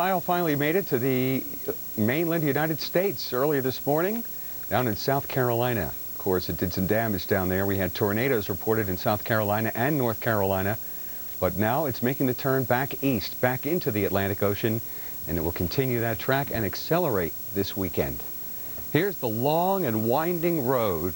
Kyle finally made it to the mainland United States earlier this morning down in South Carolina. Of course, it did some damage down there. We had tornadoes reported in South Carolina and North Carolina, but now it's making the turn back east, back into the Atlantic Ocean, and it will continue that track and accelerate this weekend. Here's the long and winding road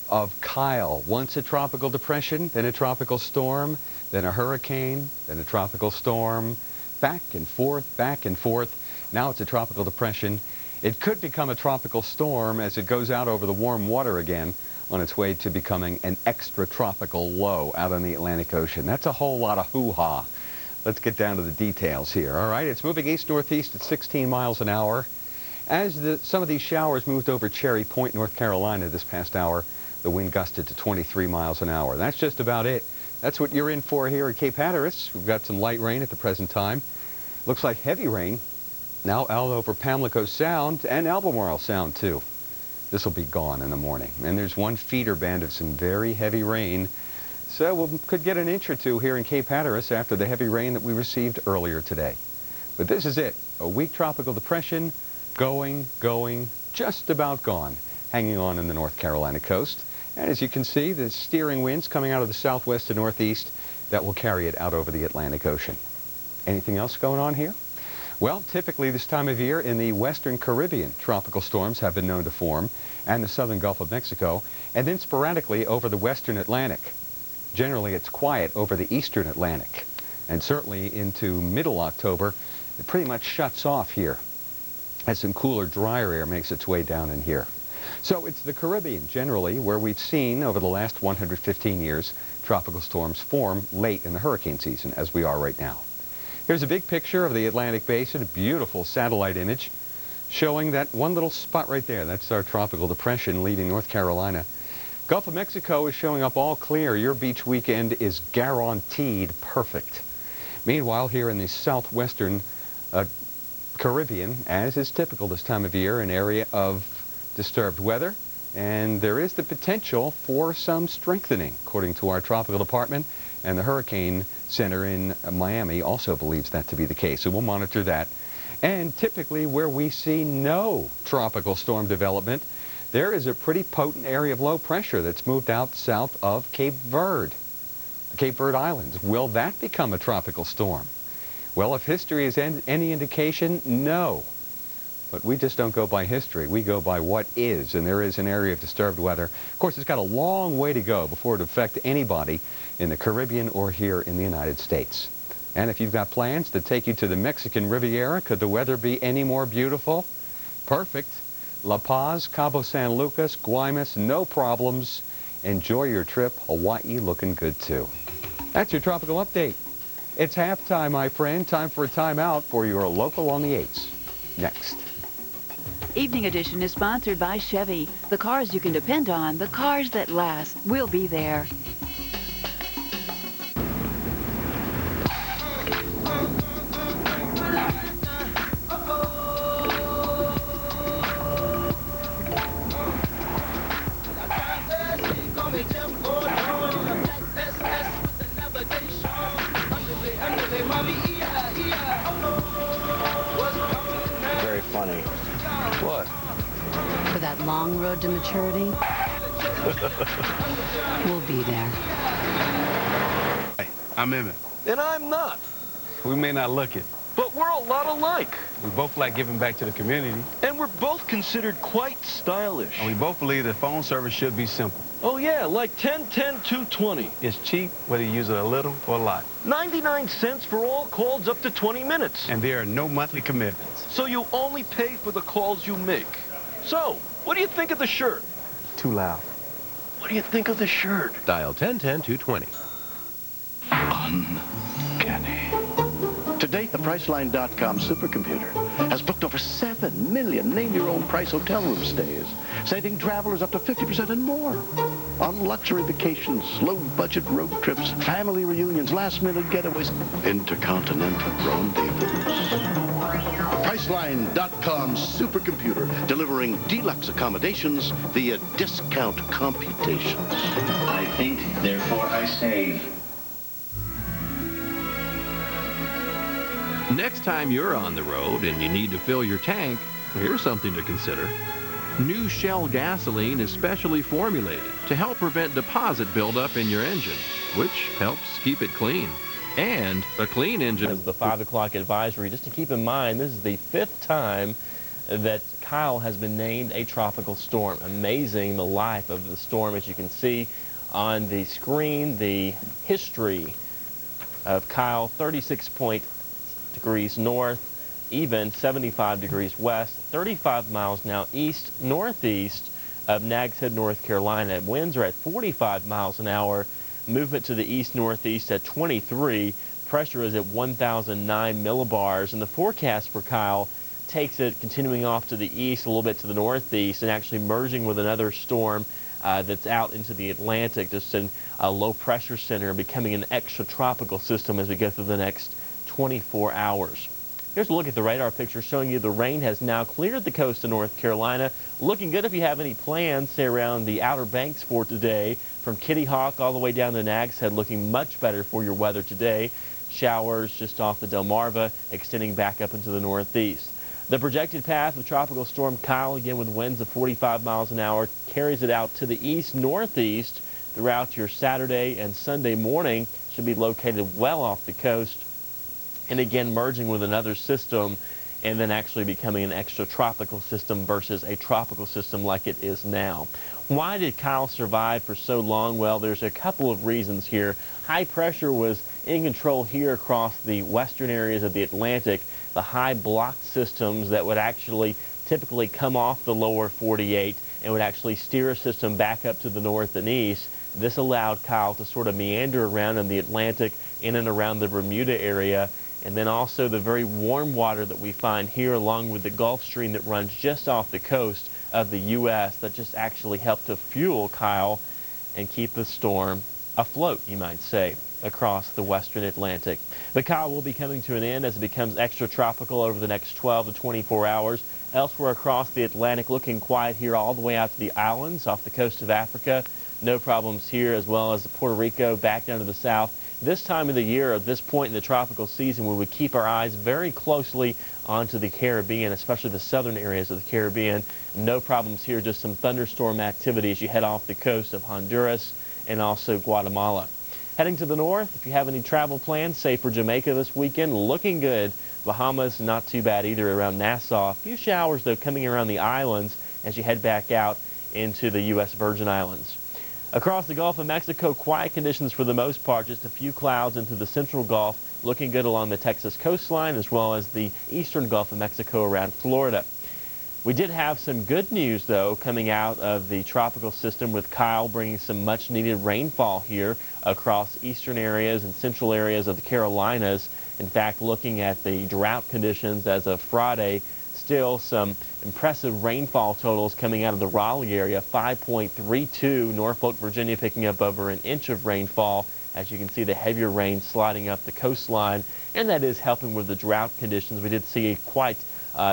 of Kyle. Once a tropical depression, then a tropical storm, then a hurricane, then a tropical storm, back and forth, back and forth. Now it's a tropical depression. It could become a tropical storm as it goes out over the warm water again on its way to becoming an extratropical low out on the Atlantic Ocean. That's a whole lot of hoo-ha. Let's get down to the details here. All right, it's moving east-northeast at 16 miles an hour. As some of these showers moved over Cherry Point, North Carolina this past hour, the wind gusted to 23 miles an hour. That's just about it. That's what you're in for here at Cape Hatteras. We've got some light rain at the present time. Looks like heavy rain now out over Pamlico Sound and Albemarle Sound too. This will be gone in the morning. And there's one feeder band of some very heavy rain. So we could get an inch or two here in Cape Hatteras after the heavy rain that we received earlier today. But this is it. A weak tropical depression going, just about gone, hanging on in the North Carolina coast. And as you can see, the steering winds coming out of the southwest to northeast that will carry it out over the Atlantic Ocean. Anything else going on here? Well, typically this time of year in the western Caribbean, tropical storms have been known to form, and the southern Gulf of Mexico, and then sporadically over the western Atlantic. Generally, it's quiet over the eastern Atlantic, and certainly into middle October, it pretty much shuts off here as some cooler, drier air makes its way down in here. So it's the Caribbean, generally, where we've seen over the last 115 years tropical storms form late in the hurricane season, as we are right now. Here's a big picture of the Atlantic Basin, a beautiful satellite image showing that one little spot right there. That's our tropical depression leaving North Carolina. Gulf of Mexico is showing up all clear. Your beach weekend is guaranteed perfect. Meanwhile, here in the southwestern Caribbean, as is typical this time of year, an area of disturbed weather, and there is the potential for some strengthening, according to our tropical department, and the Hurricane Center in Miami also believes that to be the case, so we'll monitor that. And typically where we see no tropical storm development, there is a pretty potent area of low pressure that's moved out south of Cape Verde, the Cape Verde Islands. Will that become a tropical storm? Well, if history is any indication, no. But we just don't go by history. We go by what is, and there is an area of disturbed weather. Of course, it's got a long way to go before it affects anybody in the Caribbean or here in the United States. And if you've got plans to take you to the Mexican Riviera, could the weather be any more beautiful? Perfect. La Paz, Cabo San Lucas, Guaymas, no problems. Enjoy your trip. Hawaii looking good too. That's your tropical update. It's halftime, my friend. Time for a timeout for your local on the 8s. Next. Evening Edition is sponsored by Chevy. The cars you can depend on, the cars that last. We'll be there. Very funny. What? For that long road to maturity, we'll be there. Hey, I'm Emmett. And I'm not. We may not look it. But we're a lot alike. We both like giving back to the community. And we're both considered quite stylish. And we both believe that phone service should be simple. Oh, yeah, like 10-10-220. It's cheap, whether you use it a little or a lot. 99 cents for all calls up to 20 minutes. And there are no monthly commitments. So you only pay for the calls you make. So, what do you think of the shirt? Too loud. What do you think of the shirt? Dial 10-10-220. Uncanny. To date, the Priceline.com supercomputer has booked over 7 million name-your-own-price hotel room stays, saving travelers up to 50% and more on luxury vacations, low-budget road trips, family reunions, last-minute getaways, intercontinental rendezvous. Priceline.com supercomputer, delivering deluxe accommodations via discount computations. I think, therefore I save. Next time you're on the road and you need to fill your tank, here's something to consider. New Shell gasoline is specially formulated to help prevent deposit buildup in your engine, which helps keep it clean. And a clean engine. As the 5 o'clock advisory, just to keep in mind, this is the 5th time that Kyle has been named a tropical storm. Amazing, the life of the storm. As you can see on the screen, the history of Kyle, 36 degrees north, even 75 degrees west, 35 miles now east northeast of Nags Head, North Carolina. Winds are at 45 miles an hour. Movement to the east northeast at 23. Pressure is at 1,009 millibars, and the forecast for Kyle takes it continuing off to the east, a little bit to the northeast, and actually merging with another storm that's out into the Atlantic, just in a low pressure center, becoming an extratropical system as we go through the next 24 hours. Here's a look at the radar picture showing you the rain has now cleared the coast of North Carolina. Looking good if you have any plans, say around the Outer Banks for today. From Kitty Hawk all the way down to Nags Head, looking much better for your weather today. Showers just off the Delmarva, extending back up into the northeast. The projected path of Tropical Storm Kyle, again with winds of 45 miles an hour, carries it out to the east-northeast throughout your Saturday and Sunday morning. Should be located well off the coast, and again merging with another system and then actually becoming an extratropical system versus a tropical system like it is now. Why did Kyle survive for so long? Well, there's a couple of reasons here. High pressure was in control here across the western areas of the Atlantic. The high blocked systems that would actually typically come off the lower 48 and would actually steer a system back up to the north and east. This allowed Kyle to sort of meander around in the Atlantic, in and around the Bermuda area. And then also the very warm water that we find here, along with the Gulf Stream that runs just off the coast of the U.S. that just actually helped to fuel Kyle and keep the storm afloat, you might say, across the western Atlantic. But Kyle will be coming to an end as it becomes extratropical over the next 12 to 24 hours. Elsewhere across the Atlantic, looking quiet here all the way out to the islands off the coast of Africa. No problems here, as well as Puerto Rico back down to the south. This time of the year, at this point in the tropical season, we would keep our eyes very closely onto the Caribbean, especially the southern areas of the Caribbean. No problems here, just some thunderstorm activity as you head off the coast of Honduras and also Guatemala. Heading to the north, if you have any travel plans, say for Jamaica this weekend, looking good. Bahamas, not too bad either around Nassau. A few showers, though, coming around the islands as you head back out into the U.S. Virgin Islands. Across the Gulf of Mexico, quiet conditions for the most part, just a few clouds into the central Gulf, looking good along the Texas coastline as well as the eastern Gulf of Mexico around Florida. We did have some good news, though, coming out of the tropical system, with Kyle bringing some much-needed rainfall here across eastern areas and central areas of the Carolinas. In fact, looking at the drought conditions as of Friday, still some impressive rainfall totals coming out of the Raleigh area. 5.32. Norfolk, Virginia picking up over an inch of rainfall. As you can see, the heavier rain sliding up the coastline, and that is helping with the drought conditions. We did see quite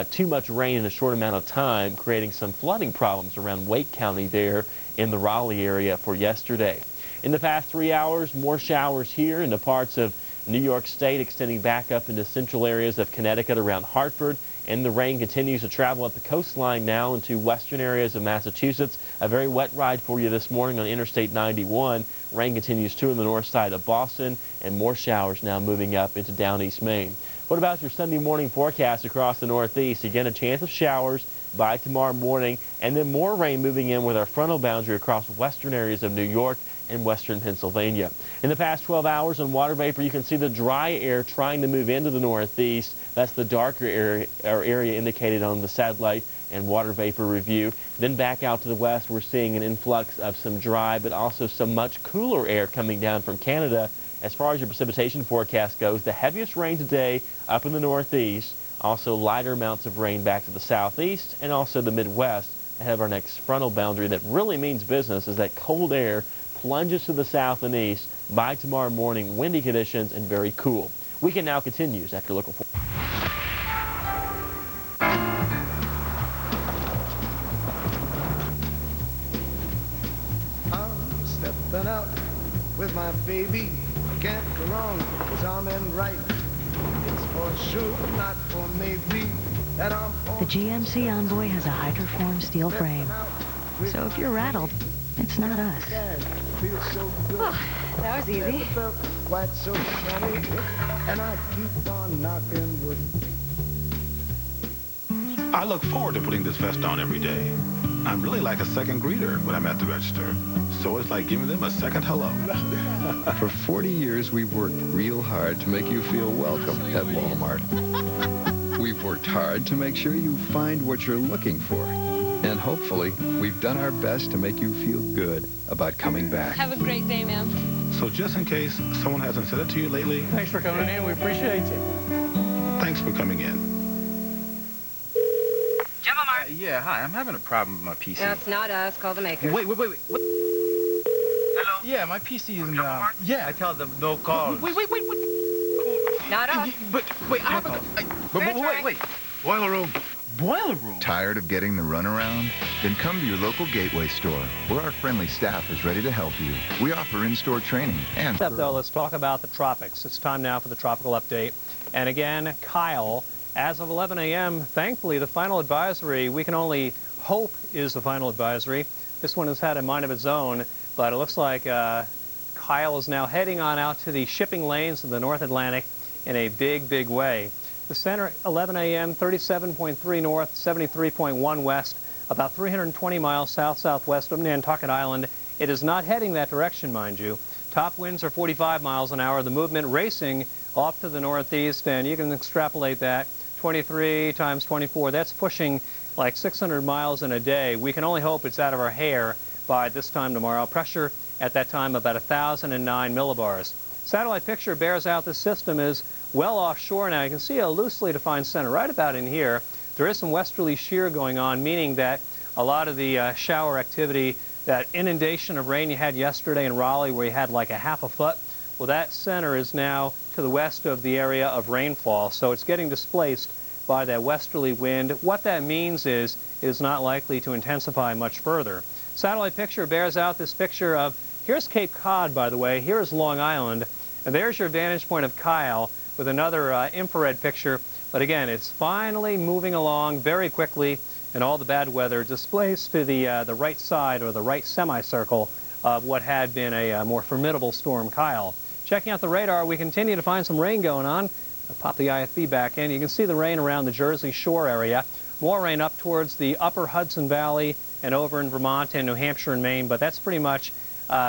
too much rain in a short amount of time, creating some flooding problems around Wake County there in the Raleigh area for yesterday. In the past 3 hours, more showers here into parts of New York State, extending back up into central areas of Connecticut around Hartford. And the rain continues to travel up the coastline now into western areas of Massachusetts. A very wet ride for you this morning on Interstate 91. Rain continues too in the north side of Boston, and more showers now moving up into down East Maine. What about your Sunday morning forecast across the Northeast? Again, a chance of showers by tomorrow morning, and then more rain moving in with our frontal boundary across western areas of New York and western Pennsylvania. In the past 12 hours on water vapor, you can see the dry air trying to move into the Northeast. That's the darker area indicated on the satellite and water vapor review. Then back out to the west, we're seeing an influx of some dry but also some much cooler air coming down from Canada. As far as your precipitation forecast goes, the heaviest rain today up in the Northeast. Also lighter amounts of rain back to the southeast and also the Midwest ahead of our next frontal boundary. That really means business, is that cold air plunges to the south and east. By tomorrow morning, windy conditions and very cool. Weekend now continues after Local 4. I'm stepping out with my baby. Can't go wrong, 'cause I'm in right. It's The GMC Envoy has a hydroform steel frame. So if you're rattled, it's not us. Oh, that was easy. I look forward to putting this vest on every day. I'm really like a second greeter when I'm at the register. So it's like giving them a second hello. For 40 years, we've worked real hard to make you feel welcome at Walmart. We've worked hard to make sure you find what you're looking for. And hopefully, we've done our best to make you feel good about coming back. Have a great day, ma'am. So just in case someone hasn't said it to you lately, Thanks for coming in. We appreciate you. thanks for coming in. Yeah, hi. I'm having a problem with my PC. No, it's not us. Call the maker. Wait. What? Hello? Yeah, my PC is yeah. I tell them no calls. Wait. Not us. But wait, I have a... Wait. Boiler room. Boiler room? Tired of getting the runaround? Then come to your local Gateway store, where our friendly staff is ready to help you. We offer in-store training and... Though, let's talk about the tropics. It's time now for the tropical update. And again, Kyle, as of 11 a.m., thankfully, the final advisory, we can only hope is the final advisory. This one has had a mind of its own, but it looks like Kyle is now heading on out to the shipping lanes of the North Atlantic in a big way. The center, 11 a.m., 37.3 north, 73.1 west, about 320 miles south-southwest of Nantucket Island. It is not heading that direction, mind you. Top winds are 45 miles an hour. The movement racing off to the northeast, and you can extrapolate that. 23 times 24, that's pushing like 600 miles in a day. We can only hope it's out of our hair by this time tomorrow. Pressure at that time about 1,009 millibars. Satellite picture bears out this system is well offshore now. You can see a loosely defined center right about in here. There is some westerly shear going on, meaning that a lot of the shower activity, that inundation of rain you had yesterday in Raleigh where you had like a half a foot, well, that center is now to the west of the area of rainfall, so it's getting displaced by that westerly wind. What that means is it is not likely to intensify much further. Satellite picture bears out this picture of, here's Cape Cod, by the way, here's Long Island, and there's your vantage point of Kyle with another infrared picture. But again, it's finally moving along very quickly, and all the bad weather displaced to the right side or the right semicircle of what had been a more formidable storm Kyle. Checking out the radar, we continue to find some rain going on. I'll pop the IFB back in. You can see the rain around the Jersey Shore area. More rain up towards the upper Hudson Valley and over in Vermont and New Hampshire and Maine, but that's pretty much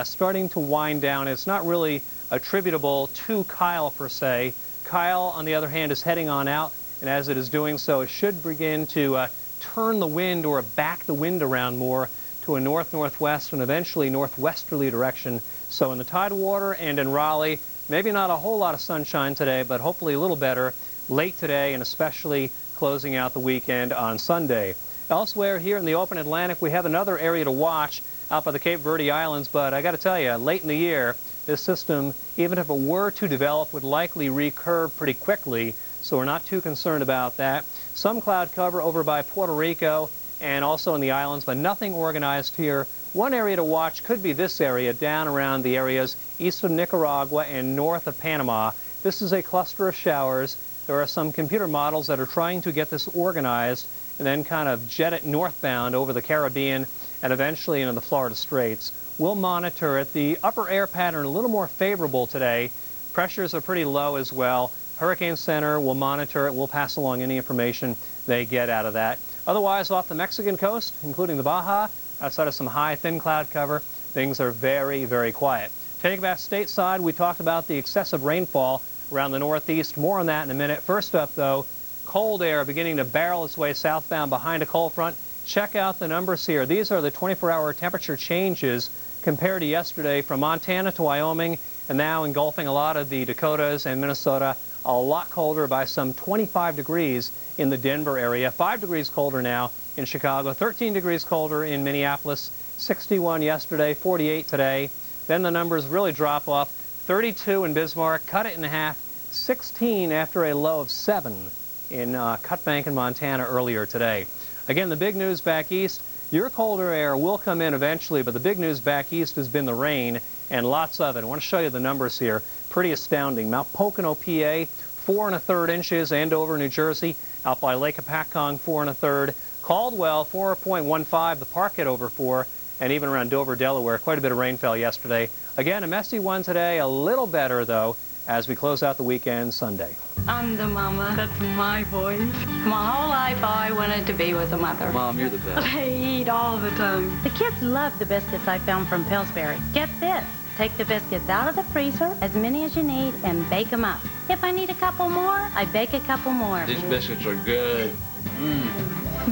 starting to wind down. It's not really attributable to Kyle per se. Kyle, on the other hand, is heading on out, and as it is doing so, it should begin to turn the wind or back the wind around more to a north-northwest and eventually northwesterly direction. So in the Tidewater and in Raleigh, maybe not a whole lot of sunshine today, but hopefully a little better late today and especially closing out the weekend on Sunday. Elsewhere here in the open Atlantic, we have another area to watch out by the Cape Verde Islands, but I got to tell you, late in the year, this system, even if it were to develop, would likely recurve pretty quickly, so we're not too concerned about that. Some cloud cover over by Puerto Rico and also in the islands, but nothing organized here. One area to watch could be this area down around the areas east of Nicaragua and north of Panama. This is a cluster of showers. There are some computer models that are trying to get this organized and then kind of jet it northbound over the Caribbean and eventually into the Florida Straits. We'll monitor it. The upper air pattern a little more favorable today. Pressures are pretty low as well. Hurricane Center will monitor it. We'll pass along any information they get out of that. Otherwise, off the Mexican coast, including the Baja, outside of some high, thin cloud cover, things are very quiet. Taking back stateside, we talked about the excessive rainfall around the northeast. More on that in a minute. First up, though, cold air beginning to barrel its way southbound behind a cold front. Check out the numbers here. These are the 24-hour temperature changes compared to yesterday from Montana to Wyoming and now engulfing a lot of the Dakotas and Minnesota. A lot colder by some 25 degrees in the Denver area. 5 degrees colder now in Chicago. 13 degrees colder in Minneapolis. 61 yesterday, 48 today. Then the numbers really drop off. 32 in Bismarck, cut it in half. 16 after a low of 7 in Cutbank in Montana earlier today. Again, the big news back east, your colder air will come in eventually, but the big news back east has been the rain and lots of it. I want to show you the numbers here. Pretty astounding. Mount Pocono, PA, 4 1/3 inches. Andover, New Jersey, out by Lake Hopatcong, 4 1/3. Caldwell, 4.15. The Park at over 4. And even around Dover, Delaware, quite a bit of rainfall yesterday. Again, a messy one today, a little better, though, as we close out the weekend Sunday. I'm the mama. That's my voice. My whole life, I wanted to be with a mother. Mom, you're the best. I eat all the time. The kids love the biscuits I found from Pillsbury. Get this. Take the biscuits out of the freezer, as many as you need, and bake them up. If I need a couple more, I bake a couple more. These biscuits are good.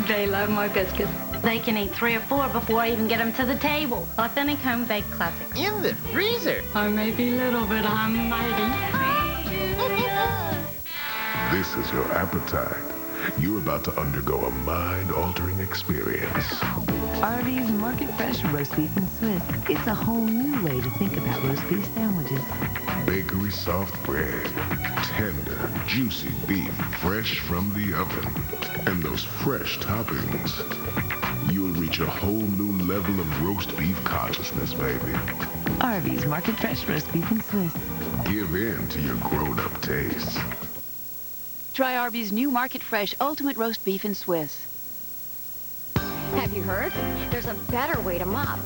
They love my biscuits. They can eat 3 or 4 before I even get them to the table. Authentic home-baked classics. In the freezer. I may be little, but I'm mighty. This is your appetite. You're about to undergo a mind-altering experience. Arby's Market Fresh Roast Beef and Swiss. It's a whole new way to think about roast beef sandwiches. Bakery soft bread, tender, juicy beef fresh from the oven, and those fresh toppings. You'll reach a whole new level of roast beef consciousness, baby. Arby's Market Fresh Roast Beef and Swiss. Give in to your grown-up tastes. Try Arby's new Market Fresh Ultimate Roast Beef and Swiss. Have you heard? There's a better way to mop.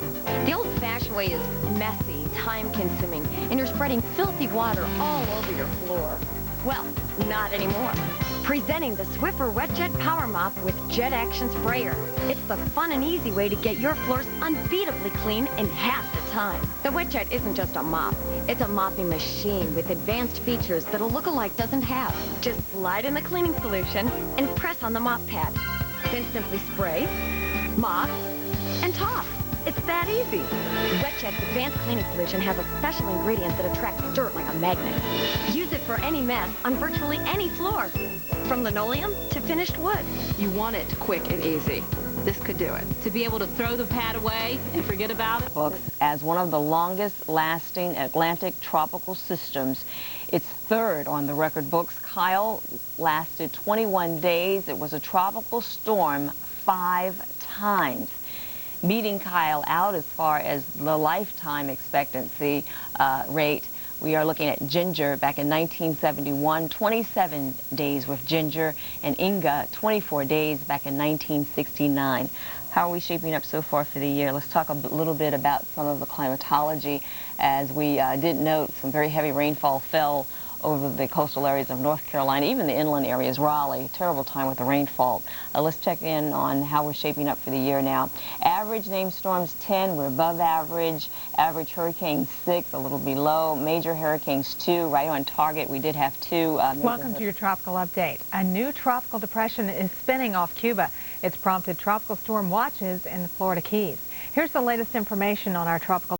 The old-fashioned way is messy, time-consuming, and you're spreading filthy water all over your floor. Well, not anymore. Presenting the Swiffer WetJet Power Mop with Jet Action Sprayer. It's the fun and easy way to get your floors unbeatably clean in half the time. The WetJet isn't just a mop. It's a mopping machine with advanced features that a look-alike doesn't have. Just slide in the cleaning solution and press on the mop pad. Then simply spray, mop, and toss. It's that easy. WetJet's advanced cleaning solution has a special ingredient that attracts dirt like a magnet. Use it for any mess on virtually any floor, from linoleum to finished wood. You want it quick and easy. This could do it. To be able to throw the pad away and forget about it. Books as one of the longest-lasting Atlantic tropical systems. It's third on the record books. Kyle lasted 21 days. It was a tropical storm 5 times. Beating Kyle out as far as the lifetime expectancy rate, we are looking at Ginger back in 1971, 27 days with Ginger, and Inga, 24 days back in 1969. How are we shaping up so far for the year? Let's talk a little bit about some of the climatology. As we did note, some very heavy rainfall fell over the coastal areas of North Carolina, even the inland areas, Raleigh. Terrible time with the rainfall. Let's check in on how we're shaping up for the year now. Average named storms 10, we're above average. Average hurricanes 6, a little below. Major hurricanes 2, right on target. We did have 2. Welcome to your tropical update. A new tropical depression is spinning off Cuba. It's prompted tropical storm watches in the Florida Keys. Here's the latest information on our tropical